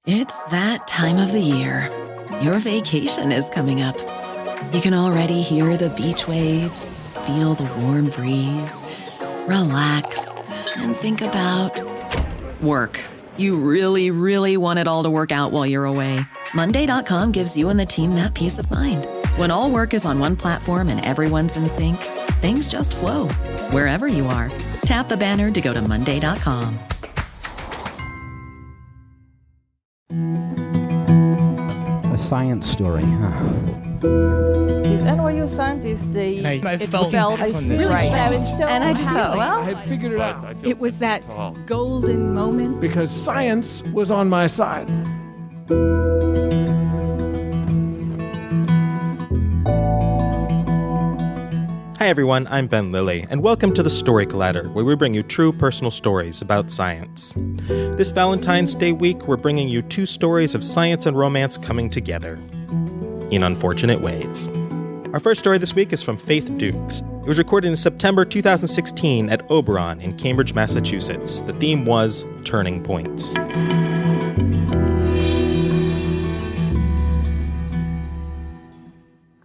It's that time of the year. Your vacation is coming up. You can already hear the beach waves, feel the warm breeze, relax, and think about work. You really, really want it all to work out while you're away. Monday.com gives you and the team that peace of mind. When all work is on one platform and everyone's in sync, things just flow. Wherever you are, tap the banner to go to Monday.com. A science story, huh? These NYU scientists, I felt right. I was so and I just thought, well, I had figured it out. It was that golden moment. Because science was on my side. Hi everyone, I'm Ben Lilly, and welcome to the Story Collider, where we bring you true personal stories about science. This Valentine's Day week, we're bringing you two stories of science and romance coming together in unfortunate ways. Our first story this week is from Faith Dukes. It was recorded in September 2016 at Oberon in Cambridge, Massachusetts. The theme was Turning Points.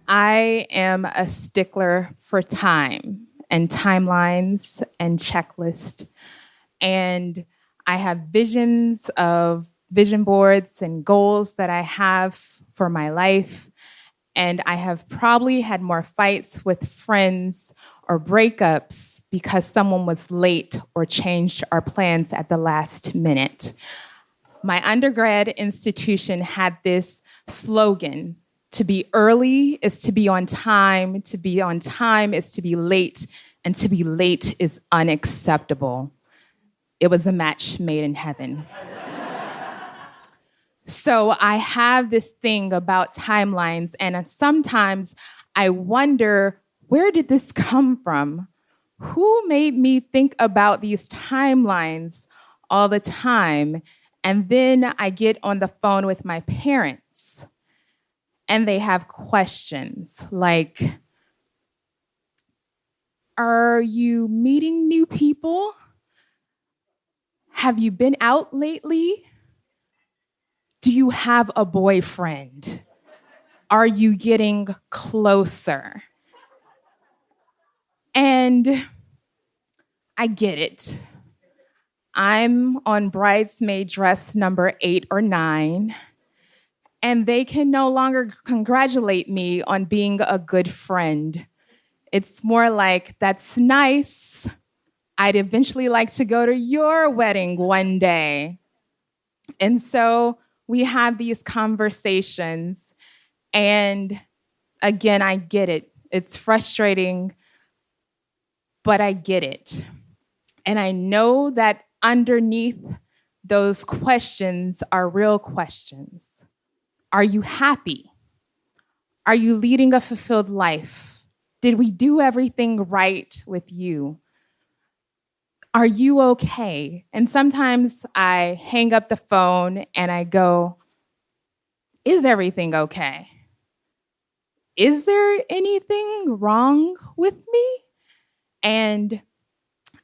I am a stickler for time and timelines and checklists. And I have visions of vision boards and goals that I have for my life. And I have probably had more fights with friends or breakups because someone was late or changed our plans at the last minute. My undergrad institution had this slogan: to be early is to be on time is to be late, and to be late is unacceptable. It was a match made in heaven. So I have this thing about timelines, and sometimes I wonder, where did this come from? Who made me think about these timelines all the time? And then I get on the phone with my parents, and they have questions like, are you meeting new people? Have you been out lately? Do you have a boyfriend? Are you getting closer? And I get it. I'm on bridesmaid dress number 8 or 9. And they can no longer congratulate me on being a good friend. It's more like, that's nice. I'd eventually like to go to your wedding one day. And so we have these conversations. And again, I get it. It's frustrating, but I get it. And I know that underneath those questions are real questions. Are you happy? Are you leading a fulfilled life? Did we do everything right with you? Are you okay? And sometimes I hang up the phone and I go, is everything okay? Is there anything wrong with me? And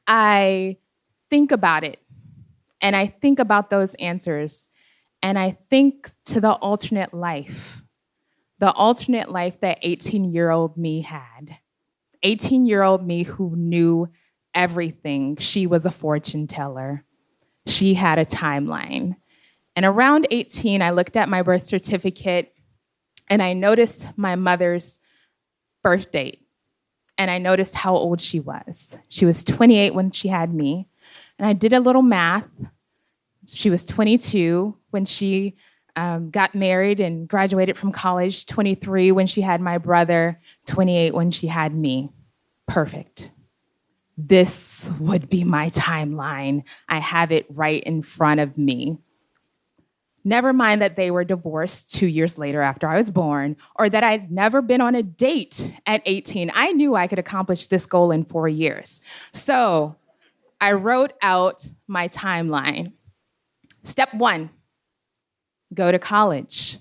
I think about it, and I think about those answers. And I think to the alternate life that 18-year-old me had. 18-year-old me who knew everything. She was a fortune teller. She had a timeline. And around 18, I looked at my birth certificate and I noticed my mother's birth date. And I noticed how old she was. She was 28 when she had me. And I did a little math. She was 22 when she got married and graduated from college, 23 when she had my brother, 28 when she had me. Perfect. This would be my timeline. I have it right in front of me. Never mind that they were divorced 2 years later after I was born, or that I'd never been on a date at 18. I knew I could accomplish this goal in 4 years. So I wrote out my timeline. Step 1, go to college,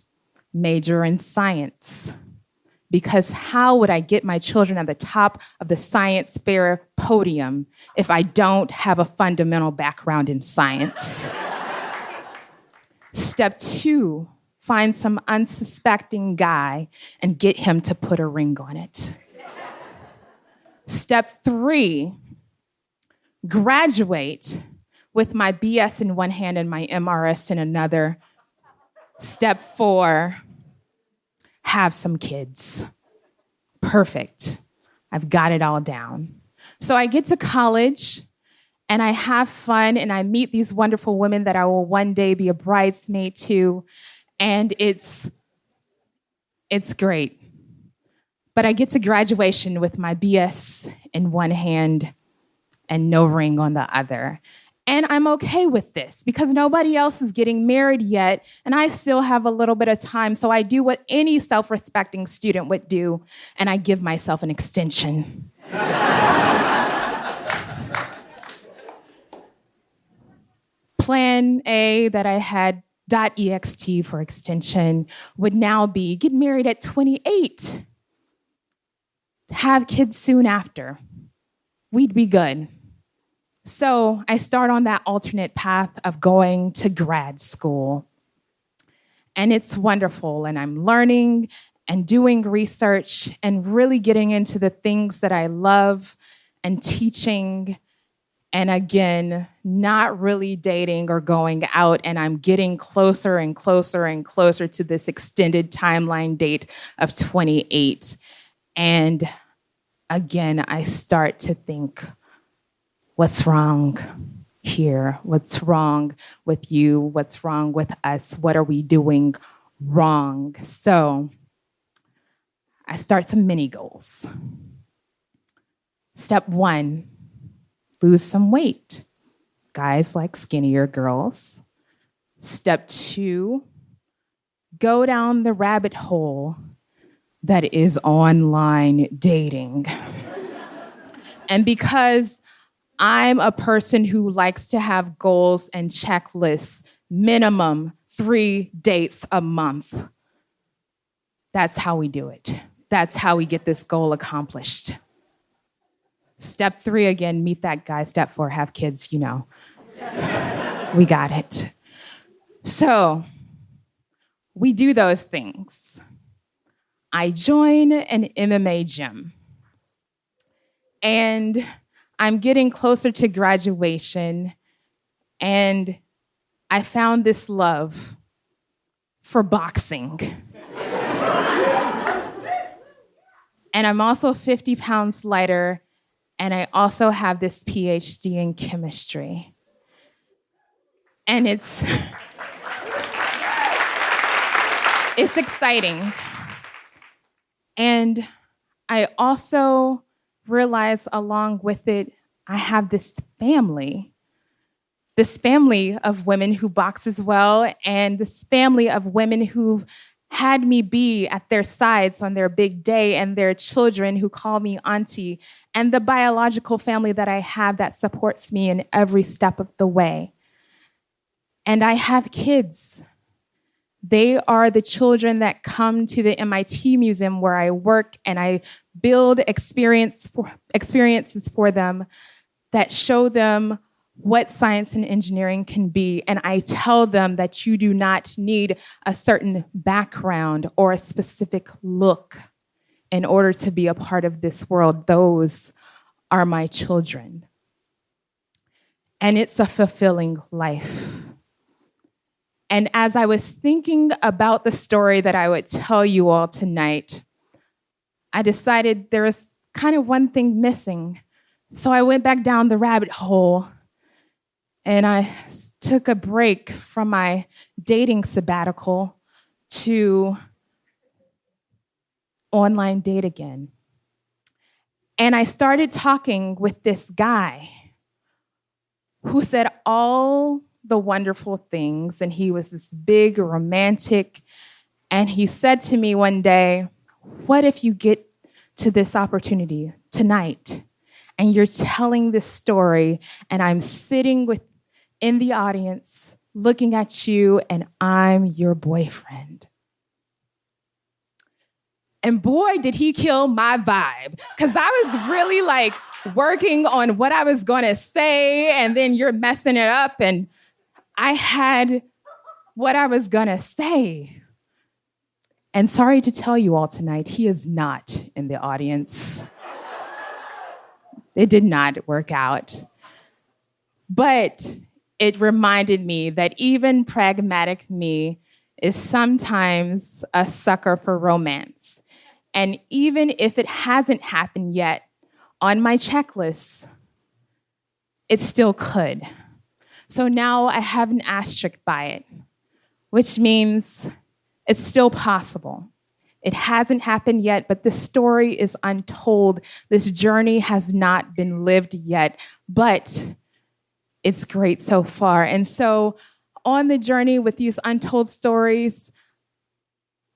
major in science. Because how would I get my children at the top of the science fair podium if I don't have a fundamental background in science? Step 2, find some unsuspecting guy and get him to put a ring on it. Step 3, graduate with my BS in one hand and my MRS in another. Step 4, have some kids. Perfect. I've got it all down. So I get to college and I have fun and I meet these wonderful women that I will one day be a bridesmaid to. And it's great. But I get to graduation with my BS in one hand and no ring on the other. And I'm okay with this because nobody else is getting married yet, and I still have a little bit of time, so I do what any self-respecting student would do, and I give myself an extension. Plan A that I had .ext for extension would now be get married at 28, have kids soon after. We'd be good. So I start on that alternate path of going to grad school. And it's wonderful, and I'm learning and doing research and really getting into the things that I love and teaching. And again, not really dating or going out, and I'm getting closer and closer and closer to this extended timeline date of 28. And again, I start to think, what's wrong here? What's wrong with you? What's wrong with us? What are we doing wrong? So I start some mini goals. Step 1, lose some weight. Guys like skinnier girls. Step 2, go down the rabbit hole that is online dating. And because I'm a person who likes to have goals and checklists, minimum 3 dates a month. That's how we do it. That's how we get this goal accomplished. Step 3, again, meet that guy. Step 4, have kids, you know. We got it. So we do those things. I join an MMA gym. And I'm getting closer to graduation, and I found this love for boxing. And I'm also 50 pounds lighter, and I also have this PhD in chemistry. And it's exciting. And I also realize along with it, I have this family of women who box as well, and this family of women who've had me be at their sides on their big day, and their children who call me auntie, and the biological family that I have that supports me in every step of the way. And I have kids. They are the children that come to the MIT Museum where I work, and I build experiences for them that show them what science and engineering can be. And I tell them that you do not need a certain background or a specific look in order to be a part of this world. Those are my children. And it's a fulfilling life. And as I was thinking about the story that I would tell you all tonight, I decided there was kind of one thing missing. So I went back down the rabbit hole, and I took a break from my dating sabbatical to online date again. And I started talking with this guy who said all the wonderful things, and he was this big romantic, and he said to me one day, what if you get to this opportunity tonight and you're telling this story, and I'm sitting in the audience looking at you, and I'm your boyfriend? And boy, did he kill my vibe, because I was really like working on what I was going to say, and then you're messing it up. And I had what I was gonna say. And sorry to tell you all tonight, he is not in the audience. It did not work out. But it reminded me that even pragmatic me is sometimes a sucker for romance. And even if it hasn't happened yet on my checklist, it still could. So now I have an asterisk by it, which means it's still possible. It hasn't happened yet, but the story is untold. This journey has not been lived yet, but it's great so far. And so on the journey with these untold stories,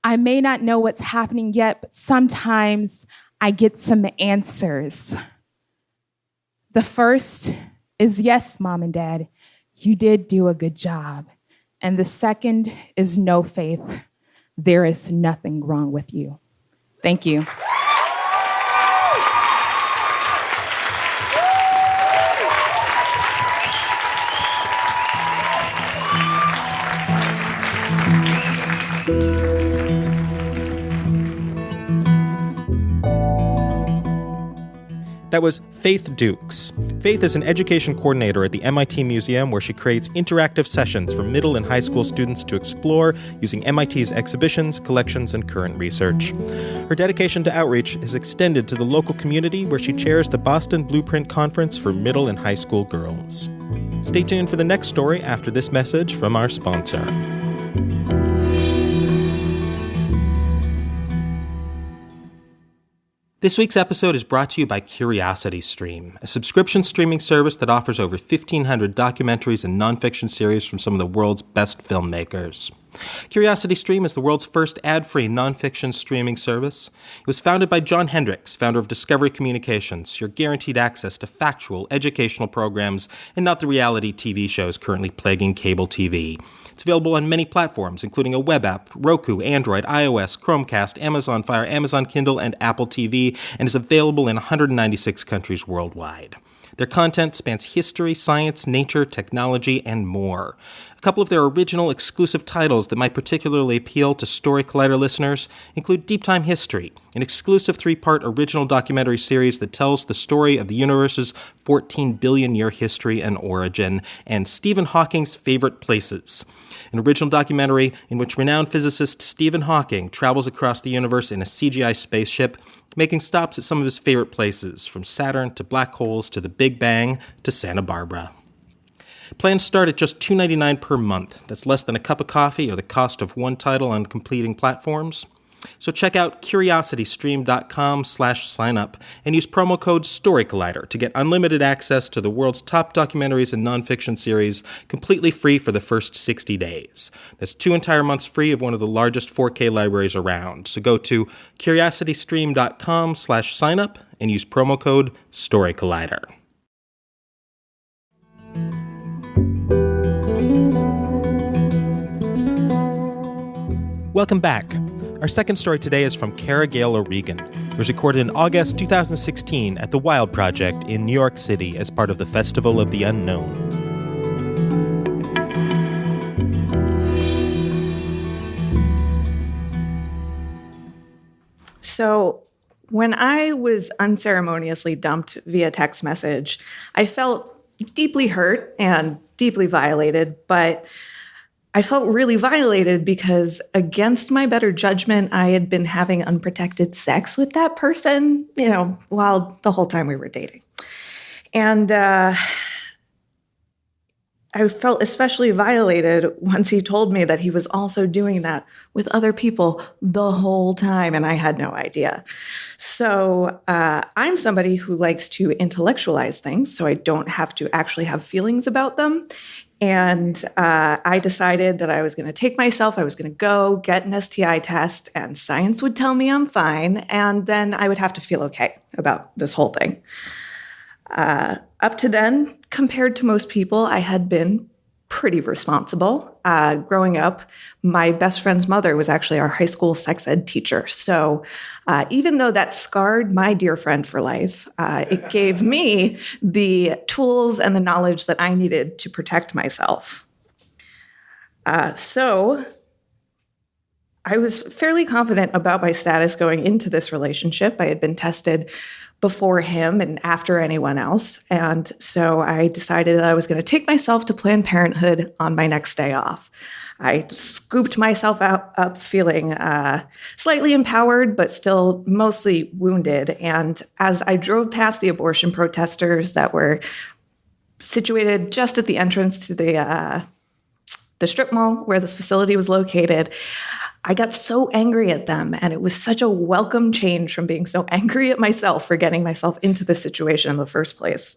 I may not know what's happening yet, but sometimes I get some answers. The first is, yes, Mom and Dad, you did do a good job. And the second is, no, Faith, there is nothing wrong with you. Thank you. That was Faith Dukes. Faith is an education coordinator at the MIT Museum, where she creates interactive sessions for middle and high school students to explore using MIT's exhibitions, collections, and current research. Her dedication to outreach is extended to the local community, where she chairs the Boston Blueprint Conference for middle and high school girls. Stay tuned for the next story after this message from our sponsor. This week's episode is brought to you by CuriosityStream, a subscription streaming service that offers over 1,500 documentaries and nonfiction series from some of the world's best filmmakers. CuriosityStream is the world's first ad-free nonfiction streaming service. It was founded by John Hendricks, founder of Discovery Communications, your guaranteed access to factual, educational programs and not the reality TV shows currently plaguing cable TV. It's available on many platforms, including a web app, Roku, Android, iOS, Chromecast, Amazon Fire, Amazon Kindle, and Apple TV, and is available in 196 countries worldwide. Their content spans history, science, nature, technology, and more. A couple of their original exclusive titles that might particularly appeal to Story Collider listeners include Deep Time History, an exclusive 3-part original documentary series that tells the story of the universe's 14 billion-year history and origin, and Stephen Hawking's Favorite Places, an original documentary in which renowned physicist Stephen Hawking travels across the universe in a CGI spaceship, making stops at some of his favorite places, from Saturn to black holes to the Big Bang to Santa Barbara. Plans start at just $2.99 per month. That's less than a cup of coffee or the cost of one title on completing platforms. So check out curiositystream.com/signup and use promo code StoryCollider to get unlimited access to the world's top documentaries and nonfiction series completely free for the first 60 days. That's 2 entire months free of one of the largest 4K libraries around. So go to curiositystream.com/signup and use promo code StoryCollider. Welcome back. Our second story today is from Cara Gael O'Regan. It was recorded in August 2016 at the Wild Project in New York City as part of the Festival of the Unknown. So when I was unceremoniously dumped via text message, I felt deeply hurt and deeply violated, but I felt really violated because against my better judgment, I had been having unprotected sex with that person, while the whole time we were dating. And I felt especially violated once he told me that he was also doing that with other people the whole time, and I had no idea. So I'm somebody who likes to intellectualize things, so I don't have to actually have feelings about them. And I decided that I was going to take myself, I was going to go get an STI test, and science would tell me I'm fine, and then I would have to feel okay about this whole thing. Up to then, compared to most people, I had been pretty responsible. Growing up, my best friend's mother was actually our high school sex ed teacher. So even though that scarred my dear friend for life, it gave me the tools and the knowledge that I needed to protect myself. So I was fairly confident about my status going into this relationship. I had been tested before him and after anyone else. And so I decided that I was going to take myself to Planned Parenthood on my next day off. I scooped myself up feeling slightly empowered, but still mostly wounded. And as I drove past the abortion protesters that were situated just at the entrance to the strip mall where this facility was located, I got so angry at them, and it was such a welcome change from being so angry at myself for getting myself into this situation in the first place.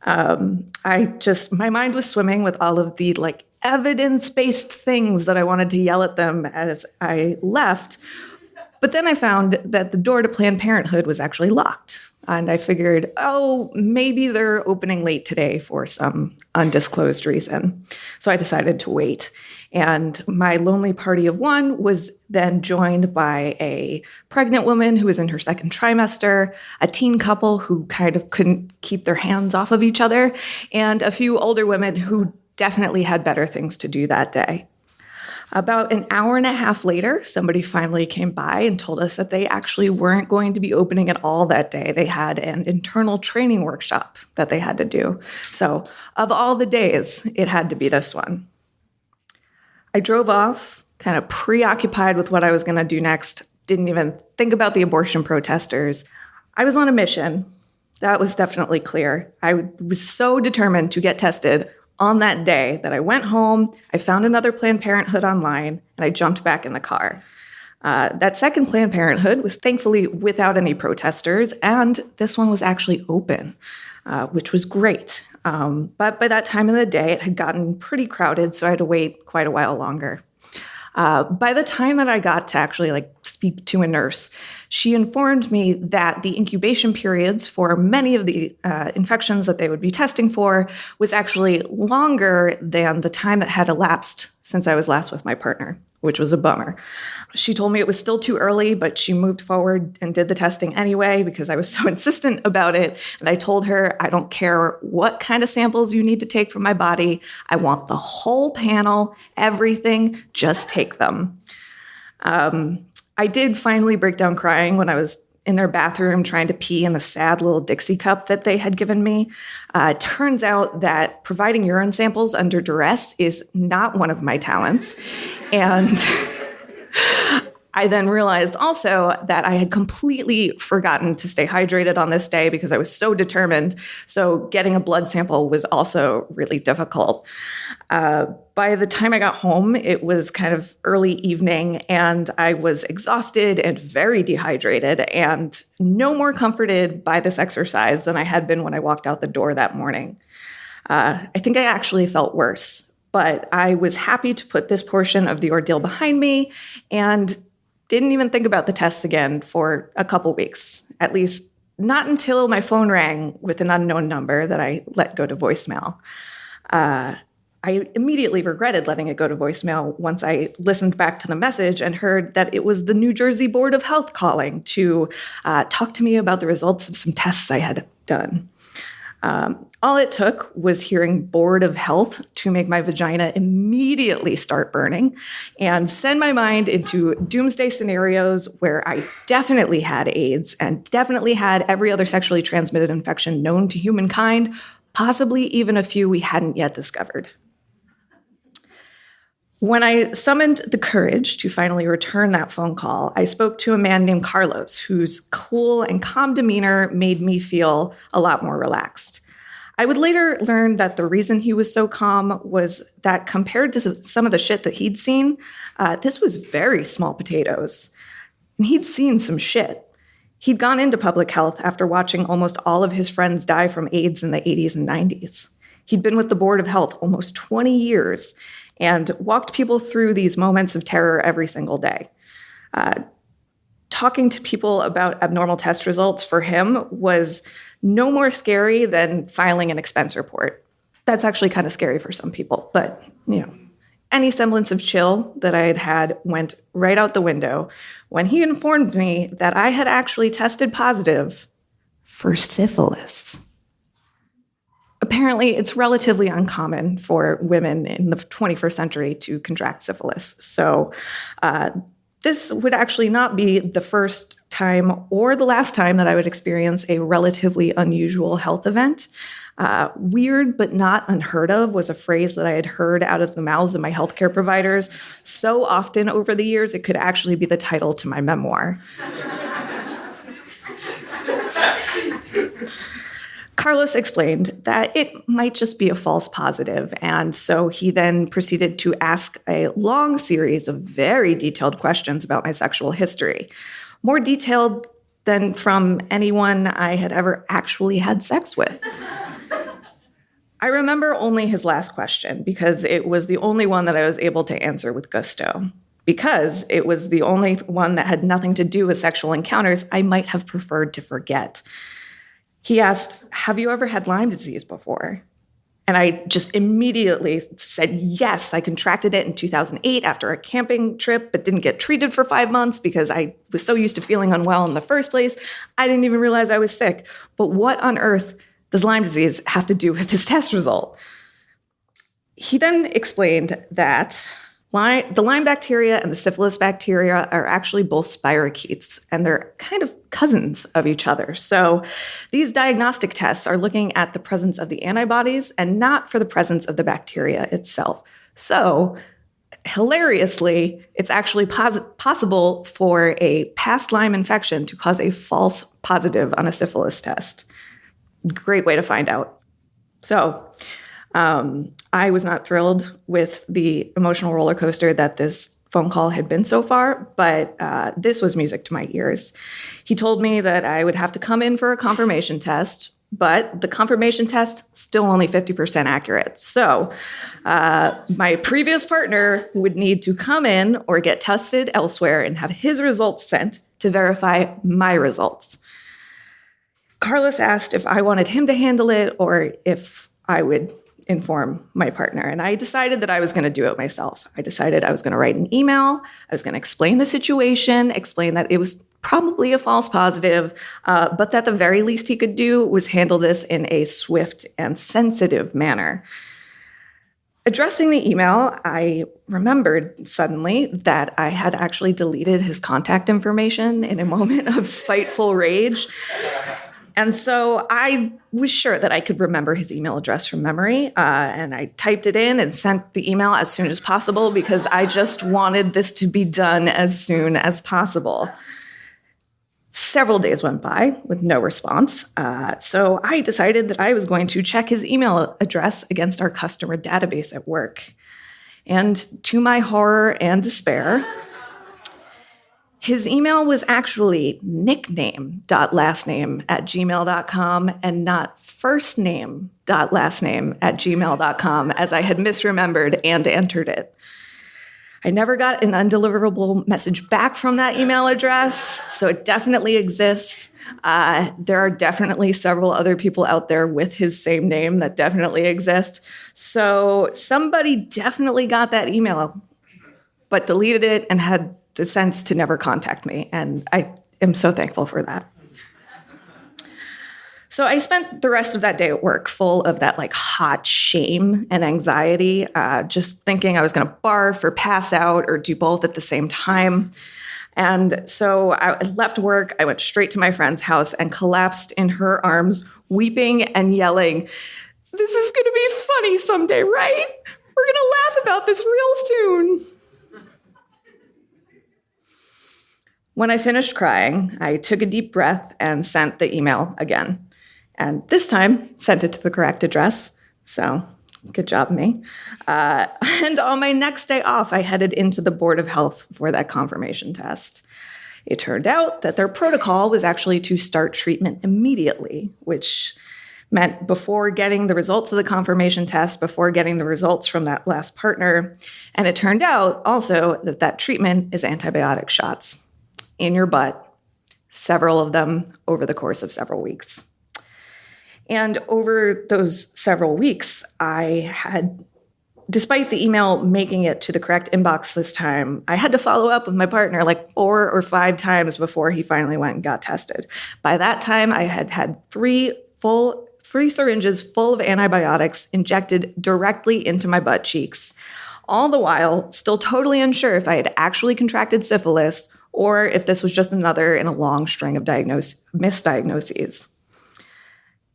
My mind was swimming with all of the evidence-based things that I wanted to yell at them as I left. But then I found that the door to Planned Parenthood was actually locked. And I figured, maybe they're opening late today for some undisclosed reason. So I decided to wait. And my lonely party of one was then joined by a pregnant woman who was in her second trimester, a teen couple who kind of couldn't keep their hands off of each other, and a few older women who definitely had better things to do that day. About an hour and a half later, somebody finally came by and told us that they actually weren't going to be opening at all that day. They had an internal training workshop that they had to do. So of all the days, it had to be this one. I drove off, kind of preoccupied with what I was going to do next, didn't even think about the abortion protesters. I was on a mission. That was definitely clear. I was so determined to get tested on that day that I went home, I found another Planned Parenthood online, and I jumped back in the car. That second Planned Parenthood was thankfully without any protesters, and this one was actually open, which was great. But by that time of the day, it had gotten pretty crowded, so I had to wait quite a while longer. By the time that I got to actually speak to a nurse, she informed me that the incubation periods for many of the infections that they would be testing for was actually longer than the time that had elapsed since I was last with my partner, which was a bummer. She told me it was still too early, but she moved forward and did the testing anyway because I was so insistent about it. And I told her, I don't care what kind of samples you need to take from my body. I want the whole panel, everything, just take them. I did finally break down crying when I was in their bathroom trying to pee in the sad little Dixie cup that they had given me. It turns out that providing urine samples under duress is not one of my talents. And I then realized also that I had completely forgotten to stay hydrated on this day because I was so determined. So getting a blood sample was also really difficult. By the time I got home, it was kind of early evening, and I was exhausted and very dehydrated and no more comforted by this exercise than I had been when I walked out the door that morning. I think I actually felt worse, but I was happy to put this portion of the ordeal behind me and didn't even think about the tests again for a couple weeks, at least not until my phone rang with an unknown number that I let go to voicemail. I immediately regretted letting it go to voicemail once I listened back to the message and heard that it was the New Jersey Board of Health calling to talk to me about the results of some tests I had done. All it took was hearing Board of Health to make my vagina immediately start burning and send my mind into doomsday scenarios where I definitely had AIDS and definitely had every other sexually transmitted infection known to humankind, possibly even a few we hadn't yet discovered. When I summoned the courage to finally return that phone call, I spoke to a man named Carlos, whose cool and calm demeanor made me feel a lot more relaxed. I would later learn that the reason he was so calm was that compared to some of the shit that he'd seen, this was very small potatoes. And he'd seen some shit. He'd gone into public health after watching almost all of his friends die from AIDS in the 80s and 90s. He'd been with the Board of Health almost 20 years and walked people through these moments of terror every single day. Talking to people about abnormal test results for him was no more scary than filing an expense report. That's actually kind of scary for some people, but any semblance of chill that I had went right out the window when he informed me that I had actually tested positive for syphilis. apparently it's relatively uncommon for women in the 21st century to contract syphilis. So this would actually not be the first time or the last time that I would experience a relatively unusual health event. Weird but not unheard of was a phrase that I had heard out of the mouths of my healthcare providers so often over the years it could actually be the title to my memoir. Carlos explained that it might just be a false positive, and so he then proceeded to ask a long series of very detailed questions about my sexual history, more detailed than from anyone I had ever actually had sex with. I remember only his last question because it was the only one that I was able to answer with gusto. Because it was the only one that had nothing to do with sexual encounters, I might have preferred to forget. He asked, "Have you ever had Lyme disease before?" And I just immediately said, yes, I contracted it in 2008 after a camping trip, but didn't get treated for 5 months because I was so used to feeling unwell in the first place. I didn't even realize I was sick. But what on earth does Lyme disease have to do with this test result? He then explained that the Lyme bacteria and the syphilis bacteria are actually both spirochetes, and they're kind of cousins of each other. So these diagnostic tests are looking at the presence of the antibodies and not for the presence of the bacteria itself. So hilariously, it's actually possible for a past Lyme infection to cause a false positive on a syphilis test. Great way to find out. So I was not thrilled with the emotional roller coaster that this phone call had been so far, but this was music to my ears. He told me that I would have to come in for a confirmation test, but the confirmation test still only 50% accurate. So my previous partner would need to come in or get tested elsewhere and have his results sent to verify my results. Carlos asked if I wanted him to handle it or if I would inform my partner. And I decided that I was going to do it myself. I decided I was going to write an email. I was going to explain the situation, explain that it was probably a false positive, but that the very least he could do was handle this in a swift and sensitive manner. Addressing the email, I remembered suddenly that I had actually deleted his contact information in a moment of spiteful rage. And so I was sure that I could remember his email address from memory, and I typed it in and sent the email as soon as possible because I just wanted this to be done as soon as possible. Several days went by with no response, so I decided that I was going to check his email address against our customer database at work. And to my horror and despair, his email was actually nickname.lastname@gmail.com and not firstname.lastname@gmail.com, as I had misremembered and entered it. I never got an undeliverable message back from that email address, so it definitely exists. There are definitely several other people out there with his same name that definitely exist. So somebody definitely got that email, but deleted it and had the sense to never contact me, and I am so thankful for that. So I spent the rest of that day at work full of that hot shame and anxiety, just thinking I was going to barf or pass out or do both at the same time. And so I left work, I went straight to my friend's house and collapsed in her arms, weeping and yelling, "This is going to be funny someday, right? We're going to laugh about this real soon." When I finished crying, I took a deep breath and sent the email again. And this time, sent it to the correct address. So, good job, me. And on my next day off, I headed into the Board of Health for that confirmation test. It turned out that their protocol was actually to start treatment immediately, which meant before getting the results of the confirmation test, before getting the results from that last partner. And it turned out also that that treatment is antibiotic shots in your butt, several of them over the course of several weeks. And over those several weeks, I had, despite the email making it to the correct inbox this time, I had to follow up with my partner 4 or 5 times before he finally went and got tested. By that time, I had had 3 full 3 syringes full of antibiotics injected directly into my butt cheeks. All the while, still totally unsure if I had actually contracted syphilis or if this was just another in a long string of misdiagnoses.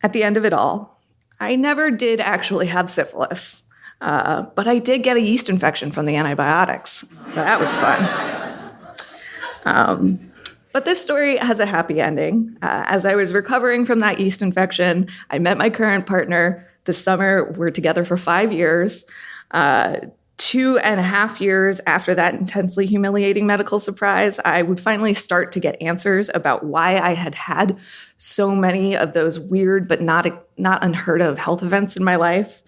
At the end of it all, I never did actually have syphilis, but I did get a yeast infection from the antibiotics. So that was fun. But this story has a happy ending. As I was recovering from that yeast infection, I met my current partner this summer. We're together for 5 years. 2.5 years after that intensely humiliating medical surprise, I would finally start to get answers about why I had had so many of those weird but not unheard of health events in my life.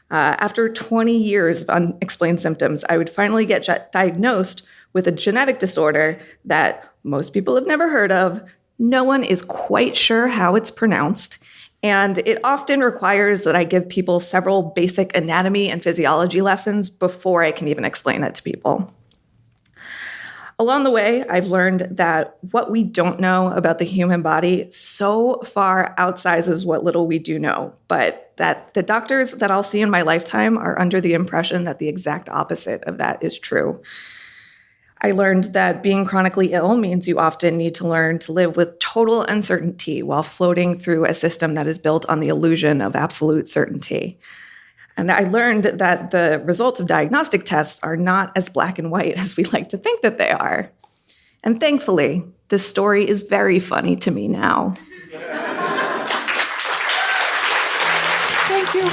After 20 years of unexplained symptoms, I would finally get diagnosed with a genetic disorder that most people have never heard of. No one is quite sure how it's pronounced. And it often requires that I give people several basic anatomy and physiology lessons before I can even explain it to people. Along the way, I've learned that what we don't know about the human body so far outsizes what little we do know, but that the doctors that I'll see in my lifetime are under the impression that the exact opposite of that is true. I learned that being chronically ill means you often need to learn to live with total uncertainty while floating through a system that is built on the illusion of absolute certainty. And I learned that the results of diagnostic tests are not as black and white as we like to think that they are. And thankfully, this story is very funny to me now. Thank you.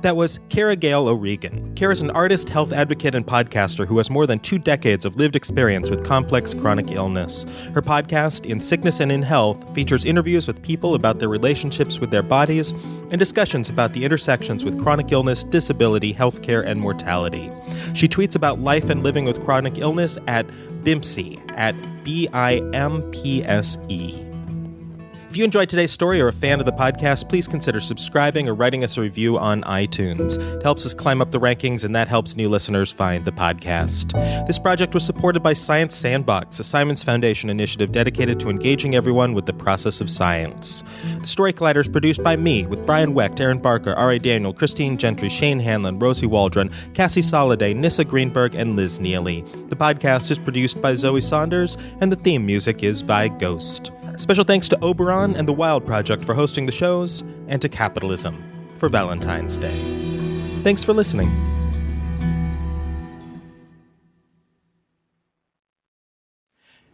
That was Cara Gael O'Regan. Cara's an artist, health advocate, and podcaster who has more than 2 decades of lived experience with complex chronic illness. Her podcast, In Sickness and in Health, features interviews with people about their relationships with their bodies and discussions about the intersections with chronic illness, disability, healthcare, and mortality. She tweets about life and living with chronic illness at Bimpse, at BIMPSE. If you enjoyed today's story or are a fan of the podcast, please consider subscribing or writing us a review on iTunes. It helps us climb up the rankings, and that helps new listeners find the podcast. This project was supported by Science Sandbox, a Simons Foundation initiative dedicated to engaging everyone with the process of science. The Story Collider is produced by me, with Brian Wecht, Aaron Barker, R.A. Daniel, Christine Gentry, Shane Hanlon, Rosie Waldron, Cassie Soliday, Nissa Greenberg, and Liz Neely. The podcast is produced by Zoe Saunders, and the theme music is by Ghost. Special thanks to Oberon and the Wild Project for hosting the shows, and to Capitalism for Valentine's Day. Thanks for listening.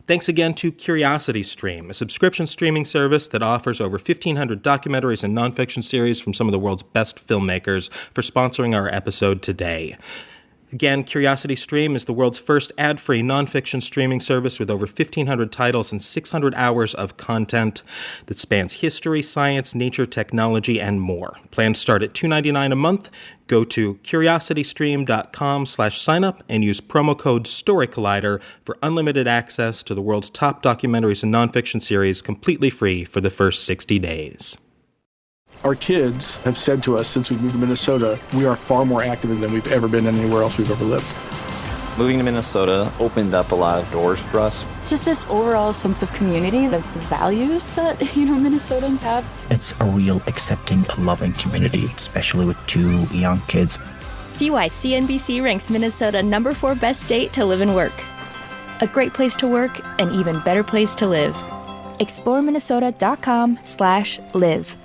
Thanks again to CuriosityStream, a subscription streaming service that offers over 1,500 documentaries and nonfiction series from some of the world's best filmmakers, for sponsoring our episode today. Again, CuriosityStream is the world's first ad-free nonfiction streaming service with over 1,500 titles and 600 hours of content that spans history, science, nature, technology, and more. Plans start at $2.99 a month. Go to curiositystream.com/signup and use promo code StoryCollider for unlimited access to the world's top documentaries and nonfiction series completely free for the first 60 days. Our kids have said to us since we moved to Minnesota, we are far more active than we've ever been anywhere else we've ever lived. Moving to Minnesota opened up a lot of doors for us. Just this overall sense of community, of values that, Minnesotans have. It's a real accepting, loving community, especially with 2 young kids. See why CNBC ranks Minnesota number 4 best state to live and work. A great place to work, an even better place to live. ExploreMinnesota.com/live.